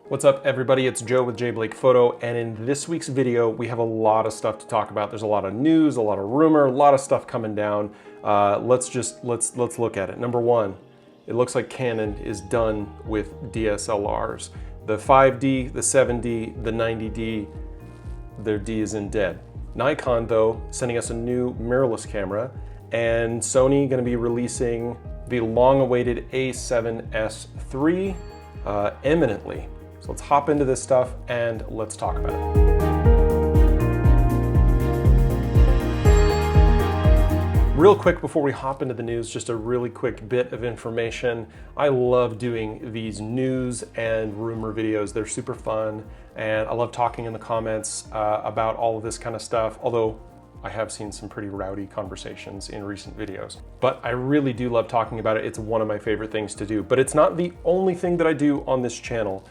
What's up, everybody? It's Joe with J Blake Photo, and in this week's video we have a lot of stuff to talk about. There's a lot of news, a lot of rumor, a lot of stuff coming down. Let's look at it. Number one, it looks like Canon is done with DSLRs. The 5D, the 7D, the 90D, their D is in dead. Nikon, though, sending us a new mirrorless camera, and Sony going to be releasing the long-awaited A7S III imminently. So let's hop into this stuff and let's talk about it. Real quick before we hop into the news, just a really quick bit of information. I love doing these news and rumor videos. They're super fun, and I love talking in the comments about all of this kind of stuff, although I have seen some pretty rowdy conversations in recent videos. But I really do love talking about it. It's one of my favorite things to do, but it's not the only thing that I do on this channel.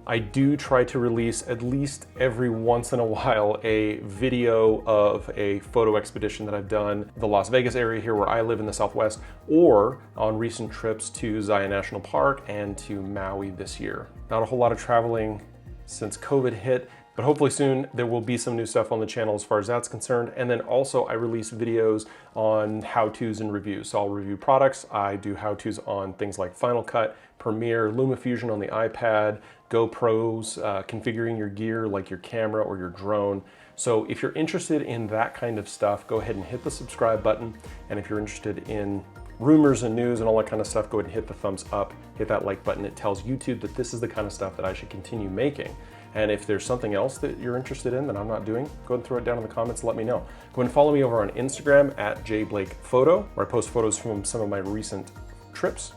I do try to release at least every once in a while a video of a photo expedition that I've done, the Las Vegas area here where I live in the Southwest, or on recent trips to Zion National Park and to Maui this year. Not a whole lot of traveling since COVID hit, but hopefully soon there will be some new stuff on the channel as far as that's concerned. And then also I release videos on how-tos and reviews. So I'll review products. I do how-tos on things like Final Cut, Premiere, LumaFusion on the iPad, GoPros, configuring your gear like your camera or your drone. So if you're interested in that kind of stuff, go ahead and hit the subscribe button. And if you're interested in rumors and news and all that kind of stuff, go ahead and hit the thumbs up, hit that like button. It tells YouTube that this is the kind of stuff that I should continue making. And if there's something else that you're interested in that I'm not doing, go ahead and throw it down in the comments and let me know. Go ahead and follow me over on Instagram at jblakephoto, where I post photos from some of my recent trips.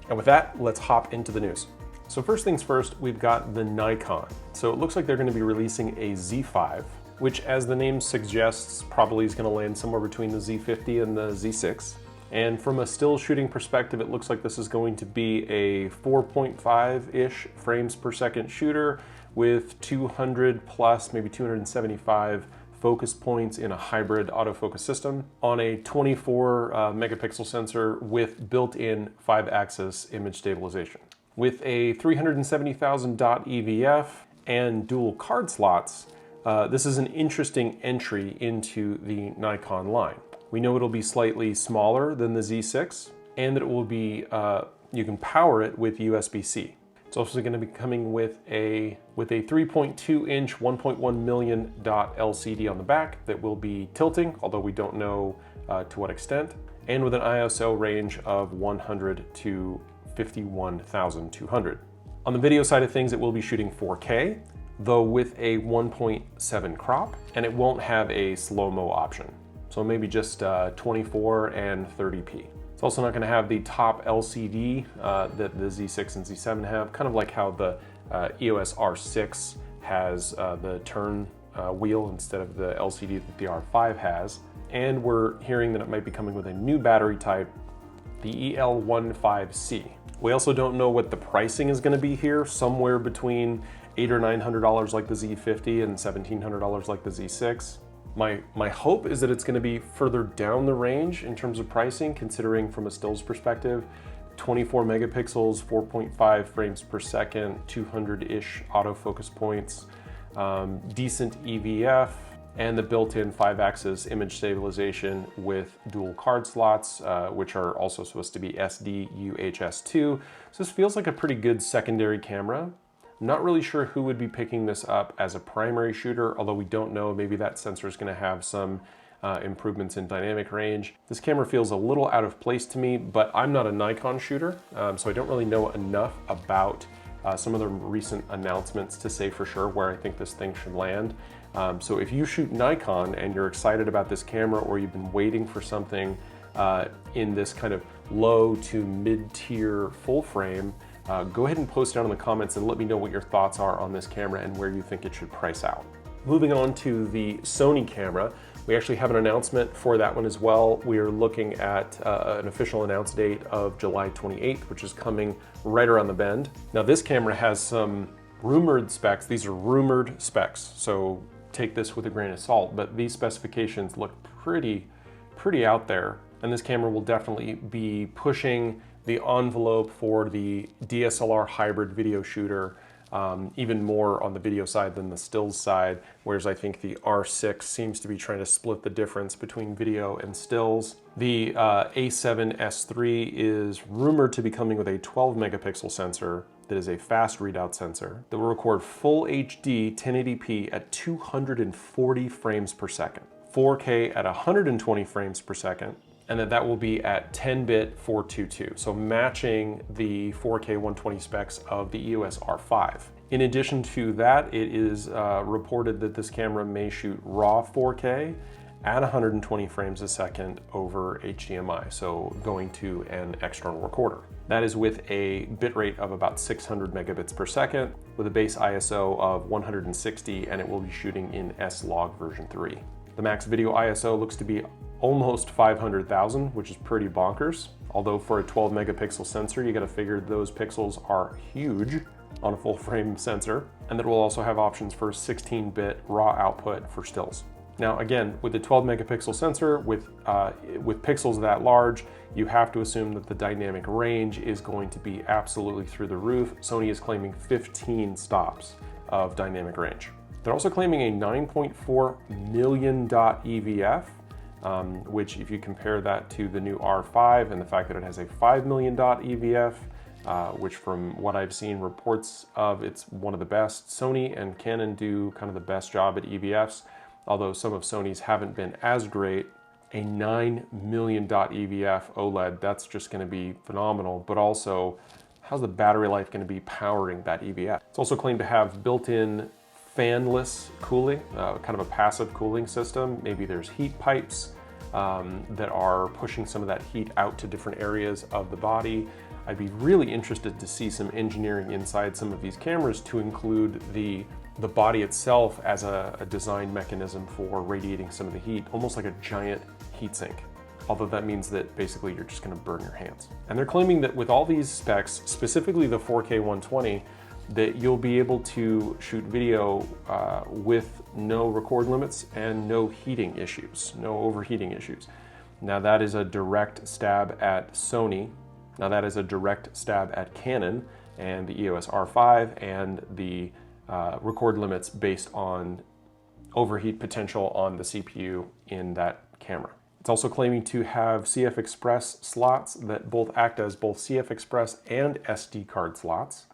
And with that, let's hop into the news. So first things first, we've got the Nikon. So it looks like they're going to be releasing a Z5, which, as the name suggests, probably is going to land somewhere between the Z50 and the Z6. And from a still shooting perspective, it looks like this is going to be a 4.5-ish frames per second shooter with 200 plus, maybe 275 focus points in a hybrid autofocus system on a 24 megapixel sensor with built-in 5-axis image stabilization. With a 370,000 dot EVF and dual card slots, this is an interesting entry into the Nikon line. We know it'll be slightly smaller than the Z6, and that it will be, you can power it with USB-C. It's also going to be coming with a 3.2-inch, 1.1 million dot LCD on the back that will be tilting, although we don't know to what extent, and with an ISO range of 100 to 51,200. On the video side of things, it will be shooting 4K, though with a 1.7 crop, and it won't have a slow-mo option. So maybe just 24 and 30p. It's also not going to have the top LCD that the Z6 and Z7 have, kind of like how the EOS R6 has the turn wheel instead of the LCD that the R5 has. And we're hearing that it might be coming with a new battery type, the EL15C. We also don't know what the pricing is going to be here, somewhere between $800 or $900 like the Z50 and $1,700 like the Z6. My hope is that it's going to be further down the range in terms of pricing, considering from a stills perspective, 24 megapixels, 4.5 frames per second, 200-ish autofocus points, decent EVF, and the built-in 5-axis image stabilization with dual card slots, which are also supposed to be SD UHS-2. So this feels like a pretty good secondary camera. I'm not really sure who would be picking this up as a primary shooter, although we don't know, maybe that sensor is going to have some improvements in dynamic range. This camera feels a little out of place to me, but I'm not a Nikon shooter, so I don't really know enough about some of the recent announcements to say for sure where I think this thing should land. So if you shoot Nikon and you're excited about this camera, or you've been waiting for something in this kind of low to mid-tier full frame, go ahead and post it down in the comments and let me know what your thoughts are on this camera and where you think it should price out. Moving on to the Sony camera, we actually have an announcement for that one as well. We are looking at an official announce date of July 28th, which is coming right around the bend. Now this camera has some rumored specs. These are rumored specs, so take this with a grain of salt, but these specifications look pretty out there. And this camera will definitely be pushing the envelope for the DSLR hybrid video shooter even more on the video side than the stills side, whereas I think the R6 seems to be trying to split the difference between video and stills. The A7S3 is rumored to be coming with a 12 megapixel sensor that is a fast readout sensor that will record full HD 1080p at 240 frames per second, 4K at 120 frames per second, and that will be at 10-bit 422, so matching the 4K 120 specs of the EOS R5. In addition to that, it is reported that this camera may shoot raw 4K at 120 frames a second over HDMI, so going to an external recorder. That is with a bitrate of about 600 megabits per second, with a base ISO of 160, and it will be shooting in S-Log version 3. The max video ISO looks to be almost 500,000, which is pretty bonkers. Although for a 12 megapixel sensor, you gotta figure those pixels are huge on a full frame sensor, and that will also have options for 16-bit raw output for stills. Now again, with the 12 megapixel sensor, with pixels that large, you have to assume that the dynamic range is going to be absolutely through the roof. Sony is claiming 15 stops of dynamic range. They're also claiming a 9.4 million dot EVF, which if you compare that to the new R5 and the fact that it has a 5 million dot EVF, which from what I've seen reports of, it's one of the best. Sony and Canon do kind of the best job at EVFs, although some of Sony's haven't been as great. A 9 million dot EVF OLED, that's just gonna be phenomenal, but also how's the battery life gonna be powering that EVF? It's also claimed to have built-in fanless cooling, kind of a passive cooling system. Maybe there's heat pipes that are pushing some of that heat out to different areas of the body. I'd be really interested to see some engineering inside some of these cameras to include the body itself as a design mechanism for radiating some of the heat, almost like a giant heat sink. Although that means that basically you're just gonna burn your hands. And they're claiming that with all these specs, specifically the 4K 120, that you'll be able to shoot video with no record limits and no heating issues, no overheating issues. Now that is a direct stab at Sony. Now that is a direct stab at Canon and the EOS R5 and the record limits based on overheat potential on the CPU in that camera. It's also claiming to have CF Express slots that both act as both CF Express and SD card slots.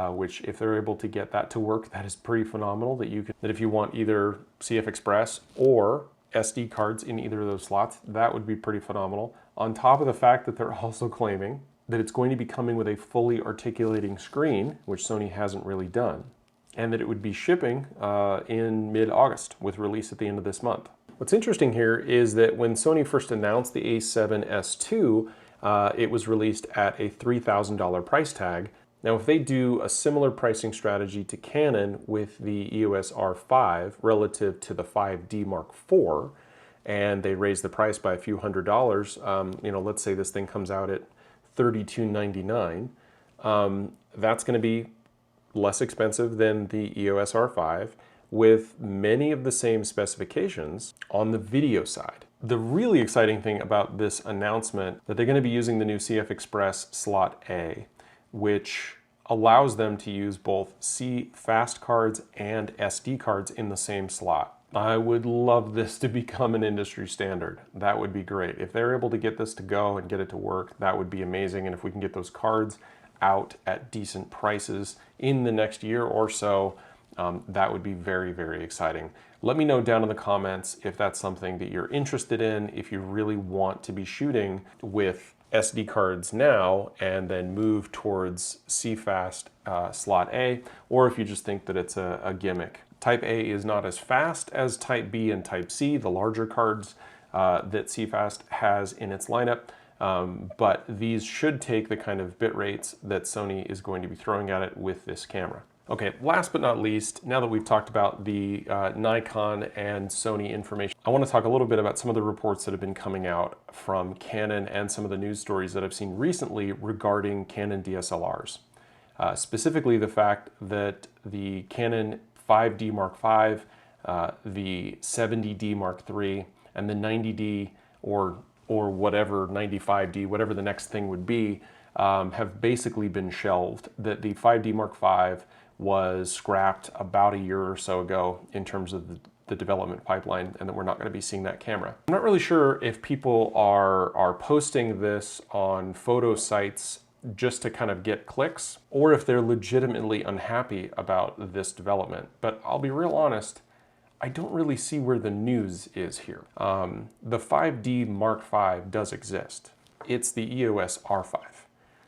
Which if they're able to get that to work, that is pretty phenomenal, that if you want either CF Express or SD cards in either of those slots, that would be pretty phenomenal. On top of the fact that they're also claiming that it's going to be coming with a fully articulating screen, which Sony hasn't really done, and that it would be shipping in mid-August with release at the end of this month. What's interesting here is that when Sony first announced the A7S2, it was released at a $3,000 price tag. Now, if they do a similar pricing strategy to Canon with the EOS R5 relative to the 5D Mark IV, and they raise the price by a few $100s, let's say this thing comes out at $32.99, that's going to be less expensive than the EOS R5 with many of the same specifications on the video side. The really exciting thing about this announcement that they're going to be using the new CF Express Slot A, which allows them to use both C fast cards and SD cards in the same slot. I would love this to become an industry standard. That would be great. If they're able to get this to go and get it to work, that would be amazing. And if we can get those cards out at decent prices in the next year or so, that would be very, very exciting. Let me know down in the comments if that's something that you're interested in, if you really want to be shooting with SD cards now and then move towards CFast Slot A, or if you just think that it's a gimmick. Type A is not as fast as Type B and Type C, the larger cards that CFast has in its lineup, but these should take the kind of bit rates that Sony is going to be throwing at it with this camera. Okay, last but not least, now that we've talked about the Nikon and Sony information, I want to talk a little bit about some of the reports that have been coming out from Canon and some of the news stories that I've seen recently regarding Canon DSLRs. Specifically the fact that the Canon 5D Mark V, the 70D Mark III, and the 90D or whatever, 95D, whatever the next thing would be, have basically been shelved. That the 5D Mark V was scrapped about a year or so ago in terms of the development pipeline, and that we're not going to be seeing that camera. I'm not really sure if people are posting this on photo sites just to kind of get clicks, or if they're legitimately unhappy about this development. But I'll be real honest, I don't really see where the news is here. The 5D Mark V does exist. It's the EOS R5.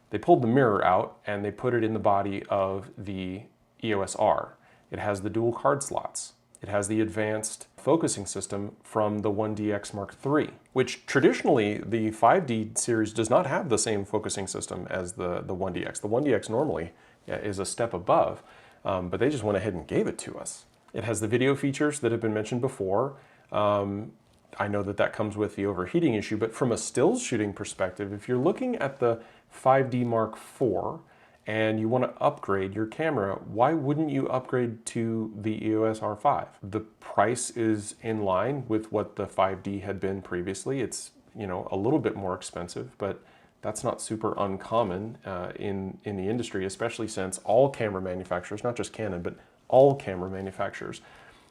They pulled the mirror out and they put it in the body of the EOS R. It has the dual card slots. It has the advanced focusing system from the 1DX Mark III, which traditionally the 5D series does not have the same focusing system as the 1DX. The 1DX normally is a step above, but they just went ahead and gave it to us. It has the video features that have been mentioned before. I know that comes with the overheating issue, but from a stills shooting perspective, if you're looking at the 5D Mark IV and you want to upgrade your camera, why wouldn't you upgrade to the EOS R5? The price is in line with what the 5D had been previously. It's, you know, a little bit more expensive, but that's not super uncommon in the industry, especially since all camera manufacturers, not just Canon, but all camera manufacturers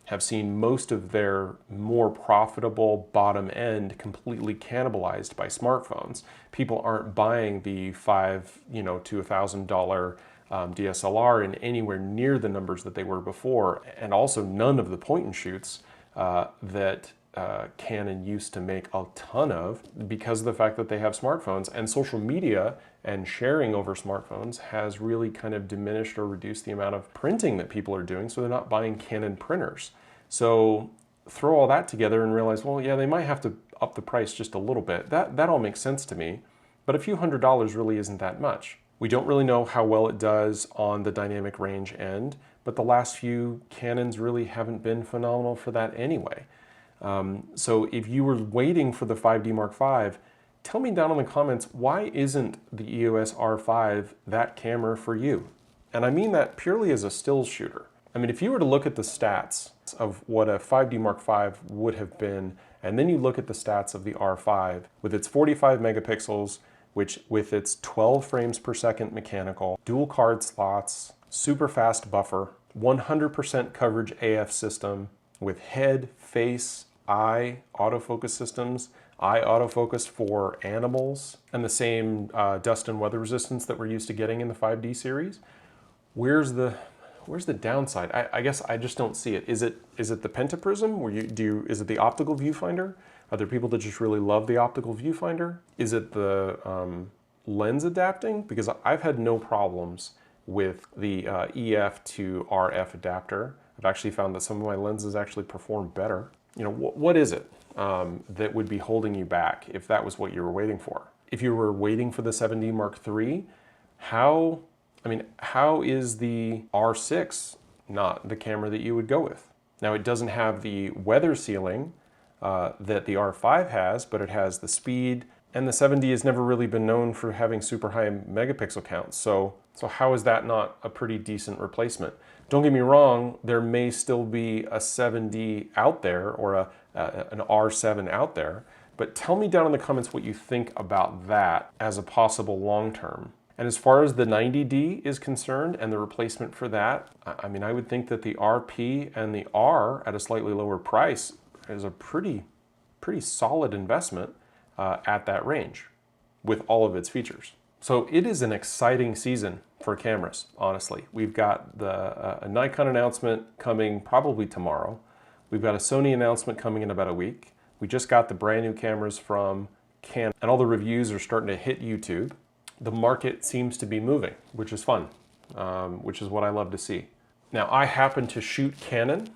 have seen most of their more profitable bottom end completely cannibalized by smartphones. People aren't buying the $500 to $1,000 DSLR in anywhere near the numbers that they were before, and also none of the point and shoots that Canon used to make a ton of, because of the fact that they have smartphones, and social media and sharing over smartphones has really kind of diminished or reduced the amount of printing that people are doing, so they're not buying Canon printers. So throw all that together and realize, well, yeah, they might have to up the price just a little bit. That all makes sense to me, but a few $100s really isn't that much. We don't really know how well it does on the dynamic range end, but the last few Canons really haven't been phenomenal for that anyway. So if you were waiting for the 5D Mark V, tell me down in the comments, why isn't the EOS R5 that camera for you? And I mean that purely as a stills shooter. I mean, if you were to look at the stats of what a 5D Mark V would have been, and then you look at the stats of the R5 with its 45 megapixels, which with its 12 frames per second mechanical, dual card slots, super fast buffer, 100% coverage AF system with head, face, eye autofocus systems, eye autofocus for animals, and the same dust and weather resistance that we're used to getting in the 5D series. Where's the downside? I guess I just don't see it. Is it the pentaprism? Is it the optical viewfinder? Are there people that just really love the optical viewfinder? Is it the lens adapting? Because I've had no problems with the EF to RF adapter. I've actually found that some of my lenses actually perform better. You know, what is it that would be holding you back if that was what you were waiting for? If you were waiting for the 7D Mark III, how is the R6 not the camera that you would go with? Now, it doesn't have the weather sealing that the R5 has, but it has the speed, and the 7D has never really been known for having super high megapixel counts. So how is that not a pretty decent replacement? Don't get me wrong, there may still be a 7D out there or an R7 out there, but tell me down in the comments what you think about that as a possible long-term. And as far as the 90D is concerned and the replacement for that, I mean, I would think that the RP and the R at a slightly lower price is a pretty solid investment at that range with all of its features. So it is an exciting season for cameras, honestly. We've got a Nikon announcement coming probably tomorrow. We've got a Sony announcement coming in about a week. We just got the brand new cameras from Canon, and all the reviews are starting to hit YouTube. The market seems to be moving, which is fun, which is what I love to see. Now, I happen to shoot Canon,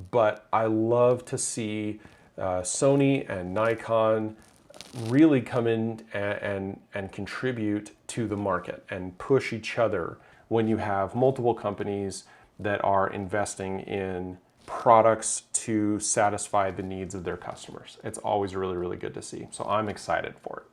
but I love to see Sony and Nikon really come in and contribute to the market and push each other when you have multiple companies that are investing in products to satisfy the needs of their customers. It's always really, really good to see. So I'm excited for it.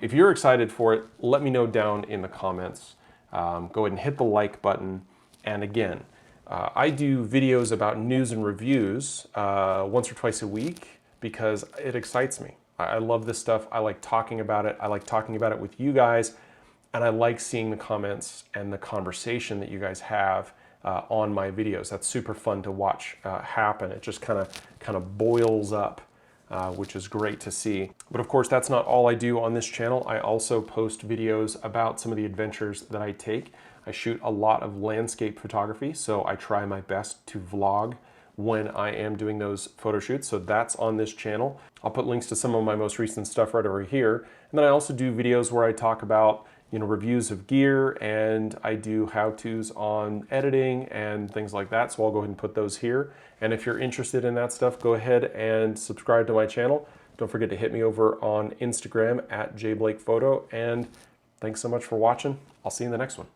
If you're excited for it, let me know down in the comments. Go ahead and hit the like button. And again, I do videos about news and reviews once or twice a week because it excites me. I love this stuff. I like talking about it. I like talking about it with you guys. And I like seeing the comments and the conversation that you guys have on my videos. That's super fun to watch happen. It just kind of boils up, which is great to see. But of course, that's not all I do on this channel. I also post videos about some of the adventures that I take. I shoot a lot of landscape photography, so I try my best to vlog when I am doing those photo shoots. So that's on this channel. I'll put links to some of my most recent stuff right over here. And then I also do videos where I talk about, you know, reviews of gear, and I do how-tos on editing and things like that. So I'll go ahead and put those here. And if you're interested in that stuff, go ahead and subscribe to my channel. Don't forget to hit me over on Instagram at jblakePhoto. And thanks so much for watching. I'll see you in the next one.